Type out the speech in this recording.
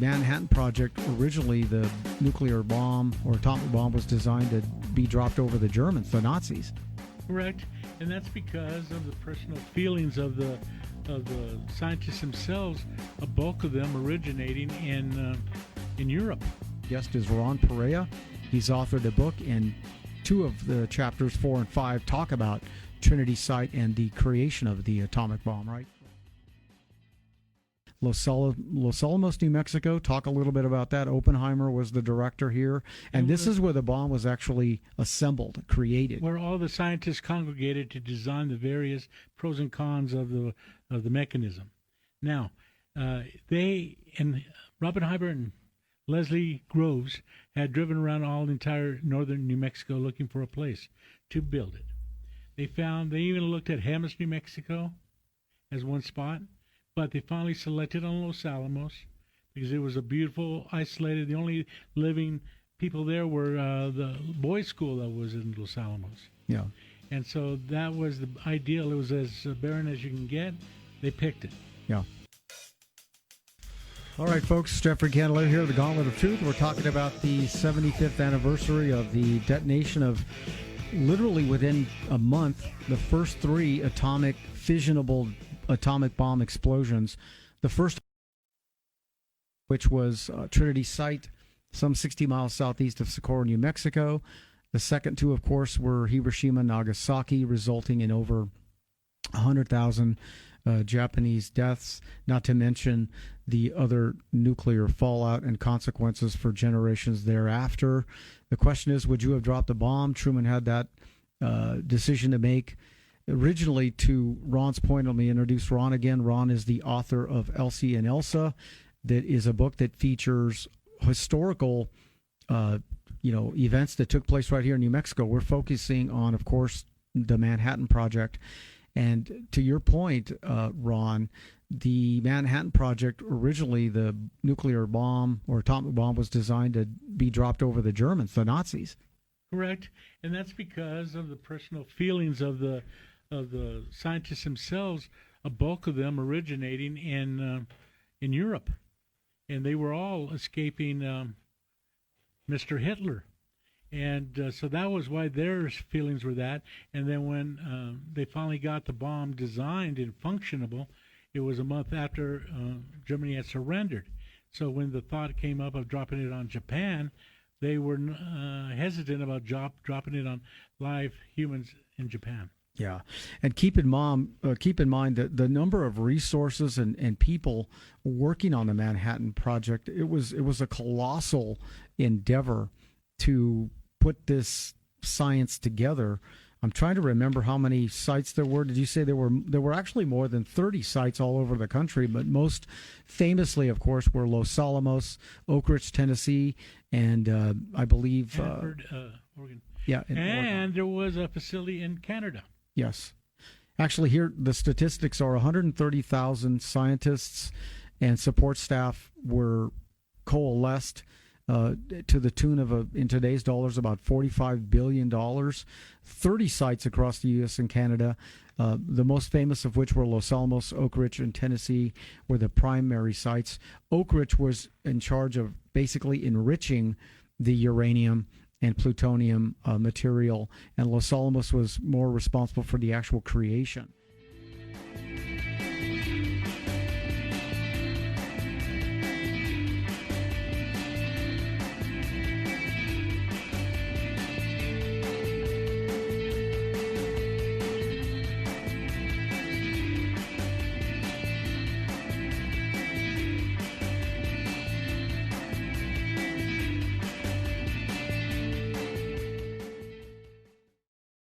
Manhatten Project, originally the nuclear bomb or atomic bomb was designed to be dropped over the Germans, the Nazis. Correct, and that's because of the personal feelings of the scientists themselves. A bulk of them originating in Europe. Guest is Ronn Perea. He's authored a book, and two of the chapters 4 and 5 talk about Trinity Site and the creation of the atomic bomb, right? Los Alamos, New Mexico. Talk a little bit about that. Oppenheimer was the director here, and this is where the bomb was actually assembled, created. Where all the scientists congregated to design the various pros and cons of the mechanism. Now, they and Oppenheimer and Leslie Groves had driven around all the entire northern New Mexico looking for a place to build it. They even looked at Hemis, New Mexico as one spot, but they finally selected on Los Alamos because it was a beautiful, isolated, the only living people there were the boys' school that was in Los Alamos. Yeah. And so that was the ideal. It was as barren as you can get. They picked it. Yeah. All right, folks, Jeffrey Candelaria here, the Gauntlet of Truth. We're talking about the 75th anniversary of the detonation of, literally within a month, the first 3 fissionable atomic bomb explosions. The first, which was Trinity Site, some 60 miles southeast of Socorro, New Mexico. The second 2, of course, were Hiroshima and Nagasaki, resulting in over 100,000 Japanese deaths, not to mention the other nuclear fallout and consequences for generations thereafter. The question is, would you have dropped the bomb? Truman had that decision to make. Originally, to Ron's point, let me introduce Ron again. Ron is the author of Elsie and Elsa. That is a book that features historical events that took place right here in New Mexico. We're focusing on, of course, the Manhatten Project. And to your point, Ron, the Manhattan Project, originally the nuclear bomb or atomic bomb was designed to be dropped over the Germans, the Nazis. Correct, and that's because of the personal feelings of the scientists themselves. A bulk of them originating in Europe, and they were all escaping Mr. Hitler. And so that was why their feelings were that. And then when they finally got the bomb designed and functionable, it was a month after Germany had surrendered. So when the thought came up of dropping it on Japan, they were hesitant about dropping it on live humans in Japan. Yeah, and keep in mind that the number of resources and people working on the Manhattan Project, it was a colossal endeavor to put this science together. I'm trying to remember how many sites there were. Did you say there were actually more than 30 sites all over the country, but most famously, of course, were Los Alamos, Oak Ridge, Tennessee, and I believe Hanford, Oregon. Yeah, and Oregon. There was a facility in Canada. Yes. Actually, here the statistics are 130,000 scientists and support staff were coalesced to the tune of, in today's dollars, about $45 billion. 30 sites across the U.S. and Canada, the most famous of which were Los Alamos, Oak Ridge, and Tennessee were the primary sites. Oak Ridge was in charge of basically enriching the uranium and plutonium material, and Los Alamos was more responsible for the actual creation.